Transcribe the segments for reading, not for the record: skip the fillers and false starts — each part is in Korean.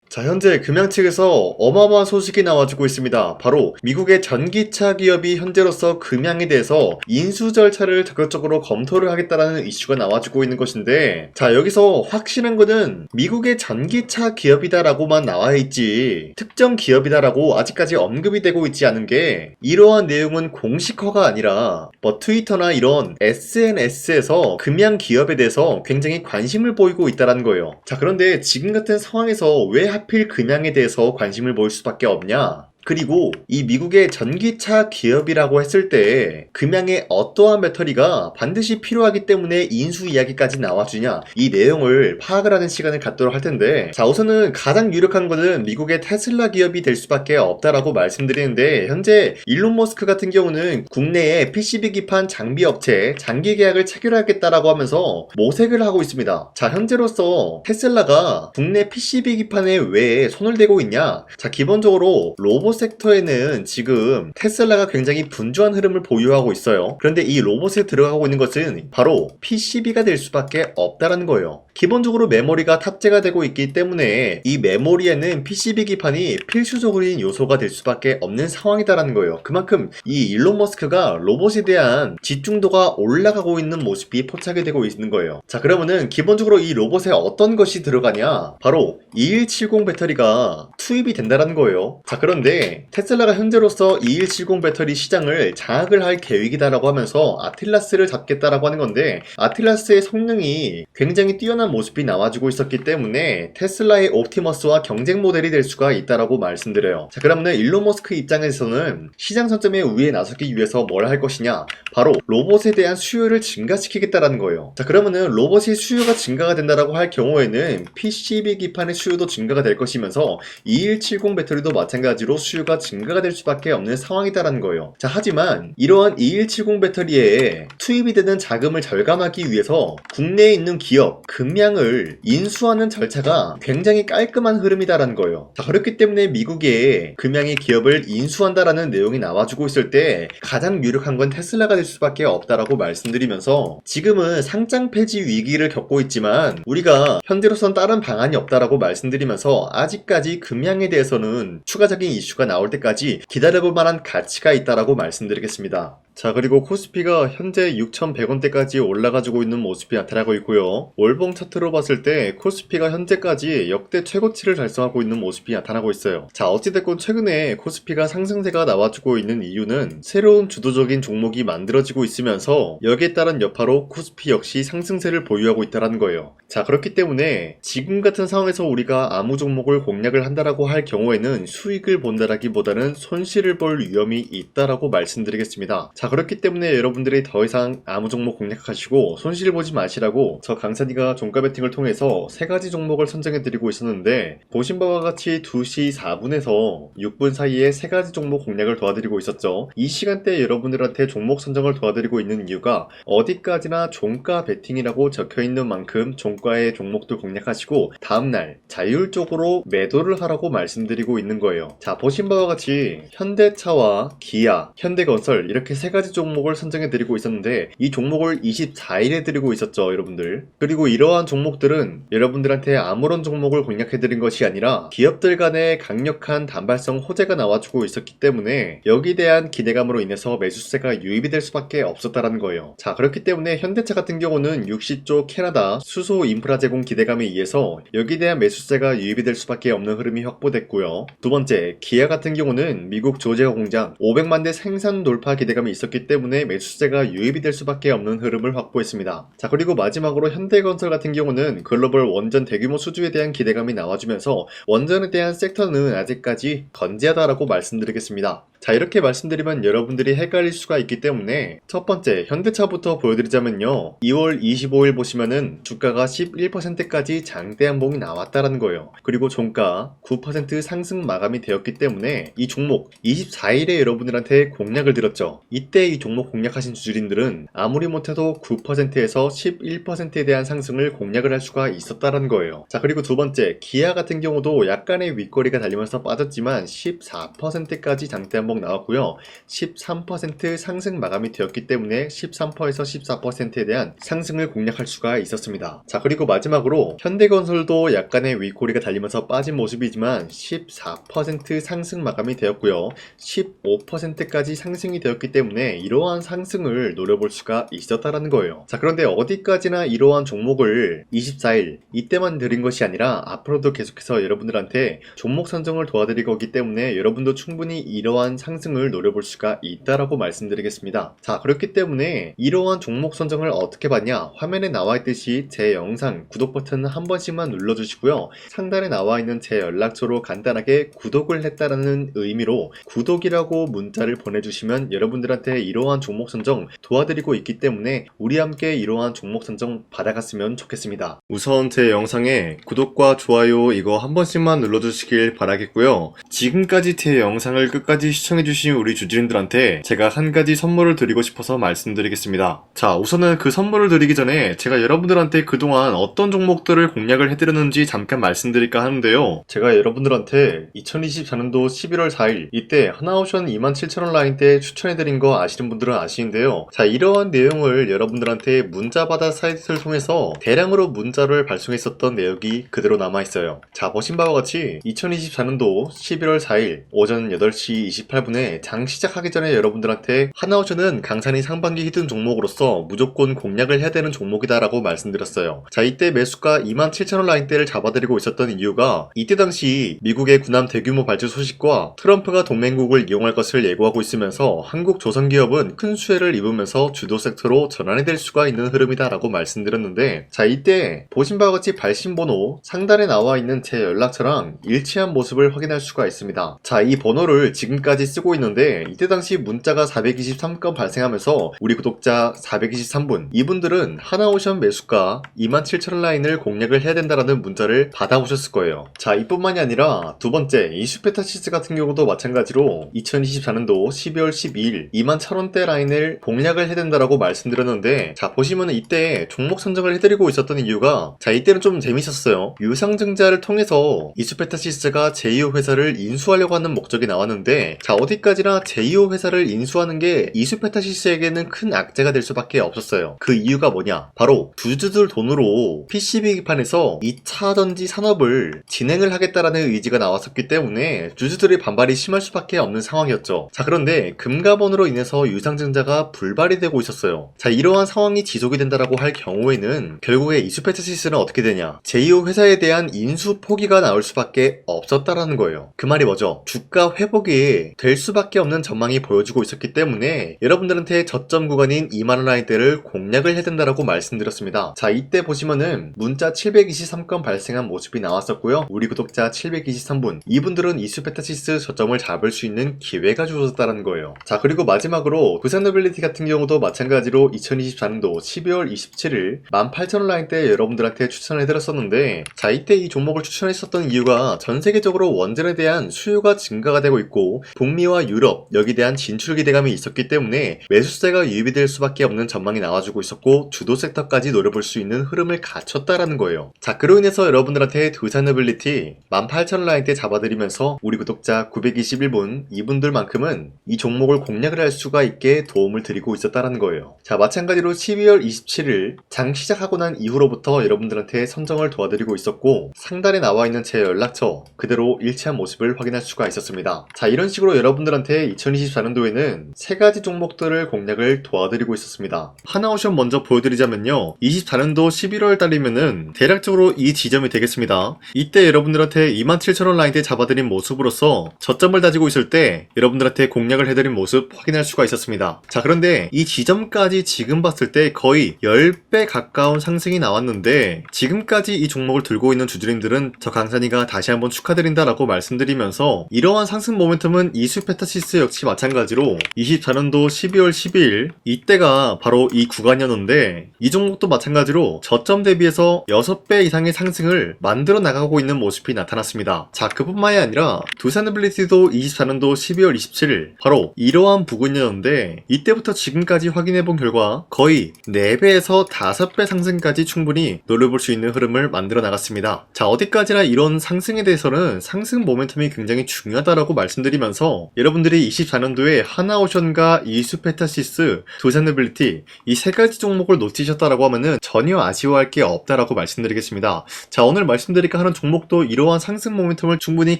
자, 현재 금양 측에서 어마어마한 소식이 나와주고 있습니다. 바로 미국의 전기차 기업이 현재로서 금양에 대해서 인수 절차를 적극적으로 검토를 하겠다라는 이슈가 나와주고 있는 것인데, 자, 여기서 확실한 거는 미국의 전기차 기업이다라고만 나와 있지 특정 기업이다라고 아직까지 언급이 되고 있지 않은 게, 이러한 내용은 공식화가 아니라 트위터나 이런 SNS에서 금양 기업에 대해서 굉장히 관심을 보이고 있다는 거예요. 자, 그런데 지금 같은 상황에서 왜 하필 금양에 대해서 관심을 보일 수밖에 없냐? 그리고 이 미국의 전기차 기업이라고 했을 때 금양의 어떠한 배터리가 반드시 필요하기 때문에 인수 이야기까지 나와주냐, 이 내용을 파악을 하는 시간을 갖도록 할 텐데, 자, 우선은 가장 유력한 것은 미국의 테슬라 기업이 될 수밖에 없다라고 말씀드리는데, 현재 일론 머스크 같은 경우는 국내에 PCB 기판 장비 업체 장기 계약을 체결하겠다라고 하면서 모색을 하고 있습니다. 자, 현재로서 테슬라가 국내 PCB 기판에 왜 손을 대고 있냐? 자, 기본적으로 로봇 섹터에는 지금 테슬라가 굉장히 분주한 흐름을 보유하고 있어요. 그런데 이 로봇에 들어가고 있는 것은 바로 PCB가 될 수밖에 없다는 거예요. 기본적으로 메모리가 탑재가 되고 있기 때문에 이 메모리에는 PCB 기판이 필수적인 요소가 될 수밖에 없는 상황이다라는 거예요. 그만큼 이 일론 머스크가 로봇에 대한 집중도가 올라가고 있는 모습이 포착이 되고 있는 거예요. 자, 그러면은 기본적으로 이 로봇에 어떤 것이 들어가냐? 바로 2170 배터리가 투입이 된다는 거예요. 자, 그런데 테슬라가 현재로서 2170 배터리 시장을 장악을 할 계획이다라고 하면서 아틀라스를 잡겠다라고 하는 건데, 아틀라스의 성능이 굉장히 뛰어난 모습이 나와주고 있었기 때문에 테슬라의 옵티머스와 경쟁 모델이 될 수가 있다라고 말씀드려요. 자, 그러면 일론 머스크 입장에서는 시장 선점에 우위에 나서기 위해서 뭘 할 것이냐? 바로 로봇에 대한 수요를 증가시키겠다라는 거예요. 자, 그러면은 로봇의 수요가 증가가 된다라고 할 경우에는 PCB 기판의 수요도 증가가 될 것이면서 2170 배터리도 마찬가지로 수요가 증가가 될 수밖에 없는 상황이다라는 거예요. 자, 하지만 이러한 2170 배터리에 투입이 되는 자금을 절감하기 위해서 국내에 있는 기업 금양을 인수하는 절차가 굉장히 깔끔한 흐름이다라는 거예요. 자, 그렇기 때문에 미국의 금양이 기업을 인수한다라는 내용이 나와주고 있을 때 가장 유력한 건 테슬라가 될 수밖에 없다라고 말씀드리면서, 지금은 상장 폐지 위기를 겪고 있지만 우리가 현재로선 다른 방안이 없다라고 말씀드리면서, 아직까지 금양에 대해서는 추가적인 이슈가 나올 때까지 기다려볼 만한 가치가 있다라고 말씀드리겠습니다. 자, 그리고 코스피가 현재 6,100원대까지 올라가지고 있는 모습이 나타나고 있고요. 월봉 차트로 봤을 때 코스피가 현재까지 역대 최고치를 달성하고 있는 모습이 나타나고 있어요. 자, 어찌됐건 최근에 코스피가 상승세가 나와주고 있는 이유는 새로운 주도적인 종목이 만들어지고 있으면서 여기에 따른 여파로 코스피 역시 상승세를 보유하고 있다는 거예요. 자, 그렇기 때문에 지금 같은 상황에서 우리가 아무 종목을 공략을 한다라고 할 경우에는 수익을 본다라기보다는 손실을 볼 위험이 있다라고 말씀드리겠습니다. 자, 그렇기 때문에 여러분들이 더 이상 아무 종목 공략하시고 손실 보지 마시라고 저 강찬이가 종가 베팅을 통해서 3가지 종목을 선정해드리고 있었는데, 보신 바와 같이 2시 4분에서 6분 사이에 3가지 종목 공략을 도와드리고 있었죠. 이 시간대에 여러분들한테 종목 선정을 도와드리고 있는 이유가 어디까지나 종가 베팅이라고 적혀있는 만큼 종가의 종목들 공략하시고 다음날 자율적으로 매도를 하라고 말씀드리고 있는 거예요. 자, 보신 바와 같이 현대차와 기아, 현대건설 이렇게 3가지 종목을 선정해드리고 있었는데, 이 종목을 24일에 드리고 있었죠, 여러분들. 그리고 이러한 종목들은 여러분들한테 아무런 종목을 공략해드린 것이 아니라 기업들 간의 강력한 단발성 호재가 나와주고 있었기 때문에 여기에 대한 기대감으로 인해서 매수세가 유입이 될 수밖에 없었다는 거예요. 자, 그렇기 때문에 현대차 같은 경우는 60조 캐나다 수소 인프라 제공 기대감에 의해서 여기에 대한 매수세가 유입이 될 수밖에 없는 흐름이 확보됐고요. 두 번째, 기아 같은 경우는 미국 조지아 공장 500만 대 생산 돌파 기대감이 있었기 때문에 매수세가 유입이 될 수밖에 없는 흐름을 확보했습니다. 자, 그리고 마지막으로 현대건설 같은 경우는 글로벌 원전 대규모 수주에 대한 기대감이 나와주면서 원전에 대한 섹터는 아직까지 건재하다라고 말씀드리겠습니다. 자, 이렇게 말씀드리면 여러분들이 헷갈릴 수가 있기 때문에 첫 번째 현대차부터 보여드리자면요, 2월 25일 보시면은 주가가 11%까지 장대 한봉이 나왔다라는 거예요. 그리고 종가 9% 상승 마감이 되었기 때문에 이 종목 24일에 여러분들한테 공략을 드렸죠. 이때 이 종목 공략하신 주주님들은 아무리 못해도 9%에서 11%에 대한 상승을 공략을 할 수가 있었다는 거예요. 자, 그리고 두 번째, 기아 같은 경우도 약간의 윗거리가 달리면서 빠졌지만 14%까지 장대 한봉 종목 나왔고요. 13% 상승 마감이 되었기 때문에 13%에서 14%에 대한 상승을 공략할 수가 있었습니다. 자, 그리고 마지막으로 현대건설도 약간의 윗꼬리가 달리면서 빠진 모습이지만 14% 상승 마감이 되었고요. 15%까지 상승이 되었기 때문에 이러한 상승을 노려볼 수가 있었다라는 거예요. 자, 그런데 어디까지나 이러한 종목을 24일 이때만 드린 것이 아니라 앞으로도 계속해서 여러분들한테 종목 선정을 도와드릴 거기 때문에 여러분도 충분히 이러한 상승을 노려볼 수가 있다라고 말씀드리겠습니다. 자, 그렇기 때문에 이러한 종목 선정을 어떻게 받냐, 화면에 나와 있듯이 제 영상 구독 버튼 한 번씩만 눌러주시고요. 상단에 나와 있는 제 연락처로 간단하게 구독을 했다라는 의미로 구독이라고 문자를 보내주시면 여러분들한테 이러한 종목 선정 도와드리고 있기 때문에 우리 함께 이러한 종목 선정 받아갔으면 좋겠습니다. 우선 제 영상에 구독과 좋아요 이거 한 번씩만 눌러주시길 바라겠고요. 지금까지 제 영상을 끝까지 시청해주신 우리 주주님들한테 제가 한 가지 선물을 드리고 싶어서 말씀드리겠습니다. 자, 우선은 그 선물을 드리기 전에 제가 여러분들한테 그동안 어떤 종목들을 공략을 해드렸는지 잠깐 말씀드릴까 하는데요. 제가 여러분들한테 2024년도 11월 4일 이때 하나오션 27,000원 라인 때 추천해드린 거 아시는 분들은 아시는데요. 자, 이러한 내용을 여러분들한테 문자받아 사이트를 통해서 대량으로 문자를 발송했었던 내역이 그대로 남아있어요. 자, 보신 바와 같이 2024년도 11월 4일 오전 8시 28분에 장 시작하기 전에 여러분들한테 하나오션은 강산이 상반기 히든 종목으로서 무조건 공략을 해야 되는 종목이다 라고 말씀드렸어요. 자, 이때 매수가 27,000원 라인대를 잡아드리고 있었던 이유가 이때 당시 미국의 군함 대규모 발주 소식과 트럼프가 동맹국을 이용할 것을 예고하고 있으면서 한국 조선기업은 큰 수혜를 입으면서 주도 섹터로 전환이 될 수가 있는 흐름이다 라고 말씀드렸는데, 자, 이때 보신 바와 같이 발신번호 상단에 나와 있는 제 연락처랑 일치한 모습을 확인할 수가 있습니다. 자, 이 번호를 지금까지 쓰고 있는데 이때 당시 문자가 423건 발생하면서 우리 구독자 423분 이분들은 하나오션 매수가 27,000원 라인을 공략을 해야 된다라는 문자를 받아오셨을 거예요. 자, 이뿐만이 아니라 두 번째 이슈페타시스 같은 경우도 마찬가지로 2024년도 12월 12일 21,000원대 라인을 공략을 해야 된다라고 말씀드렸는데, 자, 보시면 이때 종목 선정을 해드리고 있었던 이유가, 자, 이때는 좀 재밌었어요. 유상증자를 통해서 이슈페타시스가 제2호 회사를 인수하려고 하는 목적이 나왔는데, 자, 어디까지나 제2호 회사를 인수하는 게 이슈페타시스에게는 큰 악재가 될 수밖에 없었어요. 그 이유가 뭐냐? 바로 주주들 돈으로 PCB 기판에서 2차 전지 산업을 진행을 하겠다라는 의지가 나왔었기 때문에 주주들의 반발이 심할 수밖에 없는 상황이었죠. 자, 그런데 금가번으로 인해서 유상증자가 불발이 되고 있었어요. 자, 이러한 상황이 지속이 된다라고 할 경우에는 결국에 이슈페타시스는 어떻게 되냐? 제2호 회사에 대한 인수 포기가 나올 수밖에 없었다라는 거예요. 그 말이 뭐죠? 주가 회복이 될 수밖에 없는 전망이 보여지고 있었기 때문에 여러분들한테 저점 구간인 2만원 라인대를 공략을 해야 된다라고 말씀드렸습니다. 자, 이때 보시면은 문자 723건 발생한 모습이 나왔었고요. 우리 구독자 723분 이분들은 이슈페타시스 저점을 잡을 수 있는 기회가 주어졌다는 거예요. 자, 그리고 마지막으로 부산노빌리티 같은 경우도 마찬가지로 2024년도 12월 27일 18,000원 라인대 여러분들한테 추천해드렸었는데, 자, 이때 이 종목을 추천했었던 이유가 전 세계적으로 원전에 대한 수요가 증가가 되고 있고 북미와 유럽 여기에 대한 진출 기대감이 있었기 때문에 매수세가 유입이 될 수밖에 없는 전망이 나와주고 있었고 주도 섹터까지 노려볼 수 있는 흐름을 갖췄다라는 거예요. 자, 그로 인해서 여러분들한테 두산노빌리티 18,000원 라인대 잡아드리면서 우리 구독자 921분 이분들만큼은 이 종목을 공략을 할 수가 있게 도움을 드리고 있었다라는 거예요. 자, 마찬가지로 12월 27일 장 시작하고 난 이후로부터 여러분들한테 선정을 도와드리고 있었고 상단에 나와 있는 제 연락처 그대로 일치한 모습을 확인할 수가 있었습니다. 자, 이런 식으로 여러분들한테 2024년도에는 세 가지 종목들을 공략을 도와드리고 있었습니다. 하나오션 먼저 보여드리자면요, 24년도 11월 달이면은 대략적으로 이 지점이 되겠습니다. 이때 여러분들한테 27,000원 라인대 잡아드린 모습으로서 저점을 다지고 있을 때 여러분들한테 공략을 해드린 모습 확인할 수가 있었습니다. 자, 그런데 이 지점까지 지금 봤을 때 거의 10배 가까운 상승이 나왔는데 지금까지 이 종목을 들고 있는 주주님들은 저 강산이가 다시 한번 축하드린다라고 말씀드리면서 이러한 상승 모멘텀은 이슈페타시스 역시 마찬가지로 24년도 12월 12일 이때가 바로 이 구간이었는데 이 종목도 마찬가지로 저점 대비해서 6배 이상의 상승을 만들어 나가고 있는 모습이 나타났습니다. 자, 그뿐만이 아니라 두산노빌리티도 24년도 12월 27일 바로 이러한 부근이었는데 이때부터 지금까지 확인해본 결과 거의 4배에서 5배 상승까지 충분히 노려볼 수 있는 흐름을 만들어 나갔습니다. 자, 어디까지나 이런 상승에 대해서는 상승 모멘텀이 굉장히 중요하다라고 말씀드리면서 있는데요. 여러분들이 24년도에 하나오션과 이수페타시스, 두산노빌리티 이 세 가지 종목을 놓치셨다라고 하면은 전혀 아쉬워할 게 없다라고 말씀드리겠습니다. 자, 오늘 말씀드릴까 하는 종목도 이러한 상승 모멘텀을 충분히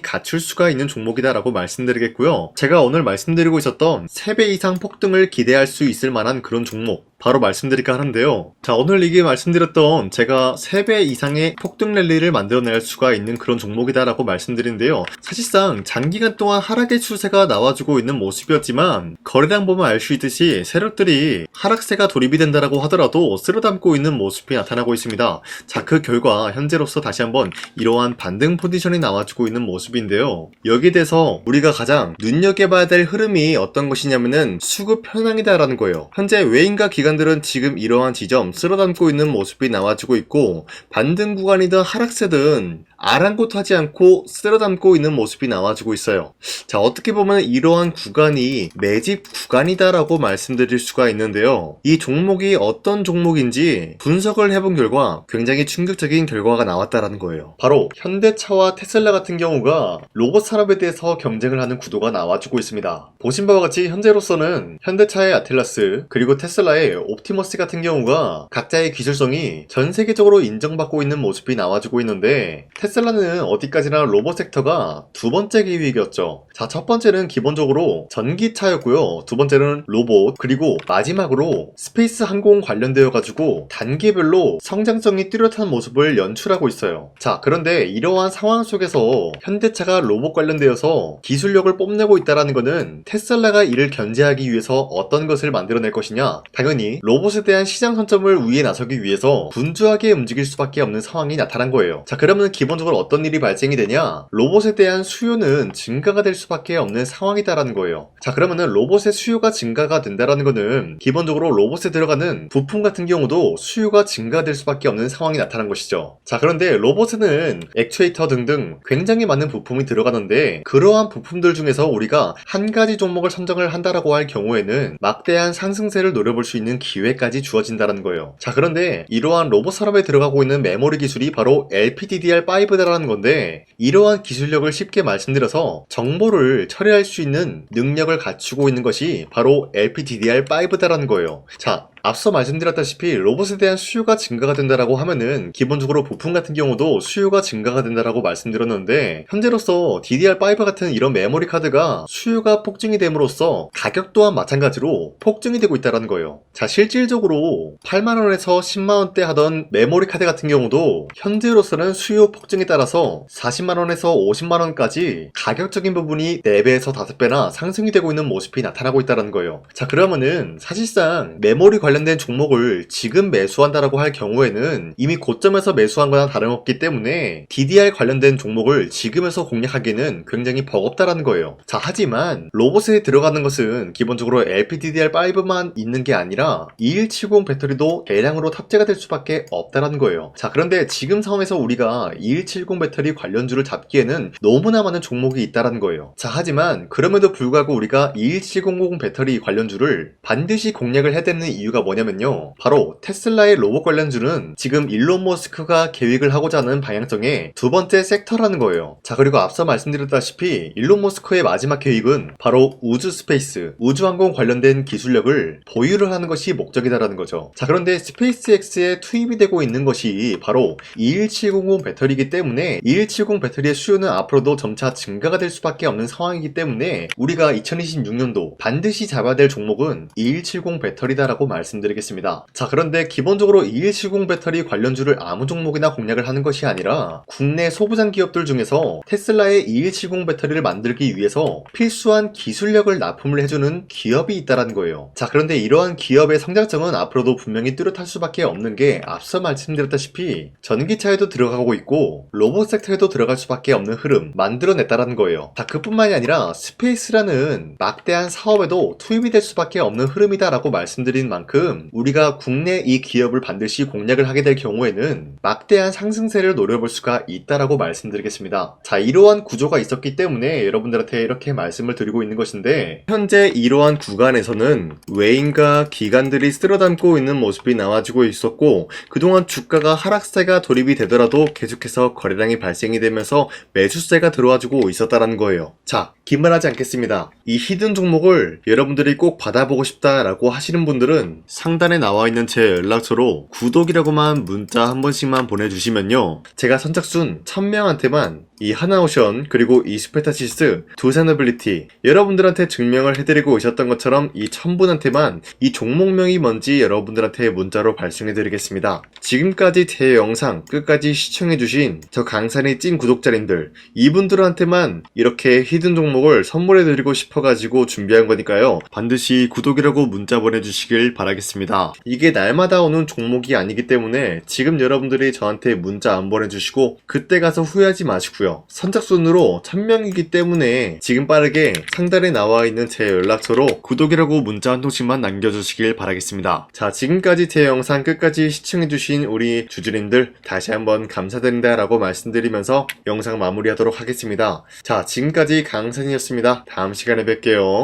갖출 수가 있는 종목이다라고 말씀드리겠고요. 제가 오늘 말씀드리고 있었던 3배 이상 폭등을 기대할 수 있을 만한 그런 종목 바로 말씀드릴까 하는데요. 자, 오늘 이게 말씀드렸던 제가 3배 이상의 폭등 랠리를 만들어낼 수가 있는 그런 종목이다라고 말씀드리는데요. 사실상 장기간 동안 하락의 추세가 나와주고 있는 모습이었지만 거래량 보면 알 수 있듯이 세력들이 하락세가 돌입이 된다라고 하더라도 쓸어담고 있는 모습이 나타나고 있습니다. 자, 그 결과 현재로서 다시 한번 이러한 반등 포지션이 나와주고 있는 모습인데요. 여기에 대해서 우리가 가장 눈여겨봐야 될 흐름이 어떤 것이냐면은 수급 현황이다라는 거예요. 현재 외인과 기관들은 지금 이러한 지점 쓸어담고 있는 모습이 나와주고 있고, 반등 구간이든 하락세든 아랑곳하지 않고 쓸어담고 있는 모습이 나와주고 있어요. 자, 어떻게 보면 이러한 구간이 매집 구간이다라고 말씀드릴 수가 있는데요. 이 종목이 어떤 종목인지 분석을 해본 결과 굉장히 충격적인 결과가 나왔다라는 거예요. 바로 현대차와 테슬라 같은 경우가 로봇 산업에 대해서 경쟁을 하는 구도가 나와주고 있습니다. 보신 바와 같이 현재로서는 현대차의 아틀라스 그리고 테슬라의 옵티머스 같은 경우가 각자의 기술성이 전 세계적으로 인정받고 있는 모습이 나와주고 있는데, 테슬라는 어디까지나 로봇 섹터가 두 번째 기획이었죠. 자, 첫 번째는 기본적으로 전기차였고요. 두 번째는 로봇, 그리고 마지막으로 스페이스 항공 관련되어 가지고 단계별로 성장성이 뚜렷한 모습을 연출하고 있어요. 자, 그런데 이러한 상황 속에서 현대차가 로봇 관련되어서 기술력을 뽐내고 있다는 것은 테슬라가 이를 견제하기 위해서 어떤 것을 만들어낼 것이냐, 당연히 로봇에 대한 시장 선점을 위해 나서기 위해서 분주하게 움직일 수밖에 없는 상황이 나타난 거예요. 자, 그러면 기본적으로 어떤 일이 발생이 되냐, 로봇에 대한 수요는 증가가 될 수밖에 없는 상황이다라는 거예요. 자, 그러면은 로봇의 수요가 증가가 된다라는 거는 기본적으로 로봇에 들어가는 부품 같은 경우도 수요가 증가될 수밖에 없는 상황이 나타난 것이죠. 자, 그런데 로봇에는 액추에이터 등등 굉장히 많은 부품이 들어가는데, 그러한 부품들 중에서 우리가 한 가지 종목을 선정을 한다라고 할 경우에는 막대한 상승세를 노려볼 수 있는 기회까지 주어진다는 거예요. 자, 그런데 이러한 로봇 산업에 들어가고 있는 메모리 기술이 바로 LPDDR5다라는 건데, 이러한 기술력을 쉽게 말씀드려서 정보를 처리할 수 있는 능력을 갖추고 있는 것이 바로 LPDDR5다라는 거예요. 자, 앞서 말씀드렸다시피 로봇에 대한 수요가 증가가 된다라고 하면은 기본적으로 부품 같은 경우도 수요가 증가가 된다라고 말씀드렸는데, 현재로서 DDR5 같은 이런 메모리 카드가 수요가 폭증이 됨으로써 가격 또한 마찬가지로 폭증이 되고 있다는 거예요. 자, 실질적으로 8만원에서 10만원대 하던 메모리 카드 같은 경우도 현재로서는 수요 폭증에 따라서 40만원에서 50만원까지 가격적인 부분이 4배에서 5배나 상승이 되고 있는 모습이 나타나고 있다는 거예요. 자, 그러면은 사실상 메모리 관련된 종목을 지금 매수한다라고 할 경우에는 이미 고점에서 매수한 거나 다름없기 때문에 DDR 관련된 종목을 지금에서 공략하기는 굉장히 버겁다라는 거예요. 자, 하지만 로봇에 들어가는 것은 기본적으로 LPDDR5만 있는 게 아니라 2170 배터리도 대량으로 탑재가 될 수밖에 없다라는 거예요. 자, 그런데 지금 상황에서 우리가 2170 배터리 관련주를 잡기에는 너무나 많은 종목이 있다라는 거예요. 자, 하지만 그럼에도 불구하고 우리가 21700 배터리 관련주를 반드시 공략을 해야 되는 이유가 뭐냐면요, 바로 테슬라의 로봇 관련주는 지금 일론 머스크가 계획을 하고자 하는 방향성의 두 번째 섹터라는 거예요. 자, 그리고 앞서 말씀드렸다시피 일론 머스크의 마지막 계획은 바로 우주 스페이스, 우주항공 관련된 기술력을 보유를 하는 것이 목적이다라는 거죠. 자, 그런데 스페이스X에 투입이 되고 있는 것이 바로 21700 배터리이기 때문에 2170 배터리의 수요는 앞으로도 점차 증가가 될 수밖에 없는 상황이기 때문에 우리가 2026년도 반드시 잡아야 될 종목은 2170 배터리다라고 말씀드리겠습니다. 자, 그런데 기본적으로 2170 배터리 관련주를 아무 종목이나 공략을 하는 것이 아니라 국내 소부장 기업들 중에서 테슬라의 2170 배터리를 만들기 위해서 필수한 기술력을 납품을 해주는 기업이 있다는 거예요. 자, 그런데 이러한 기업의 성장성은 앞으로도 분명히 뚜렷할 수밖에 없는 게 앞서 말씀드렸다시피 전기차에도 들어가고 있고 로봇 섹터에도 들어갈 수밖에 없는 흐름 만들어냈다는 거예요. 자, 그뿐만이 아니라 스페이스라는 막대한 사업에도 투입이 될 수밖에 없는 흐름이다라고 말씀드린 만큼 만큼 우리가 국내 이 기업을 반드시 공략을 하게 될 경우에는 막대한 상승세를 노려볼 수가 있다라고 말씀드리겠습니다. 자, 이러한 구조가 있었기 때문에 여러분들한테 이렇게 말씀을 드리고 있는 것인데, 현재 이러한 구간에서는 외인과 기관들이 쓸어담고 있는 모습이 나와주고 있었고, 그동안 주가가 하락세가 돌입이 되더라도 계속해서 거래량이 발생이 되면서 매수세가 들어와주고 있었다라는 거예요. 자, 긴 말하지 않겠습니다. 이 히든 종목을 여러분들이 꼭 받아보고 싶다라고 하시는 분들은 상단에 나와 있는 제 연락처로 구독이라고만 문자 한 번씩만 보내주시면요, 제가 선착순 1000명한테만 이 하나오션 그리고 이 스페타시스 두산어빌리티 여러분들한테 증명을 해드리고 있었던 것처럼 이 1000분한테만 이 종목명이 뭔지 여러분들한테 문자로 발송해드리겠습니다. 지금까지 제 영상 끝까지 시청해주신 저 강산의 찐 구독자님들, 이분들한테만 이렇게 히든 종목을 선물해드리고 싶어가지고 준비한 거니까요, 반드시 구독이라고 문자 보내주시길 바라겠습니다. 이게 날마다 오는 종목이 아니기 때문에 지금 여러분들이 저한테 문자 안 보내주시고 그때 가서 후회하지 마시고요, 선착순으로 1000명이기 때문에 지금 빠르게 상단에 나와 있는 제 연락처로 구독이라고 문자 한 통씩만 남겨주시길 바라겠습니다. 자, 지금까지 제 영상 끝까지 시청해주신 우리 주주님들 다시 한번 감사드린다 라고 말씀드리면서 영상 마무리하도록 하겠습니다. 자, 지금까지 강산이었습니다. 다음 시간에 뵐게요.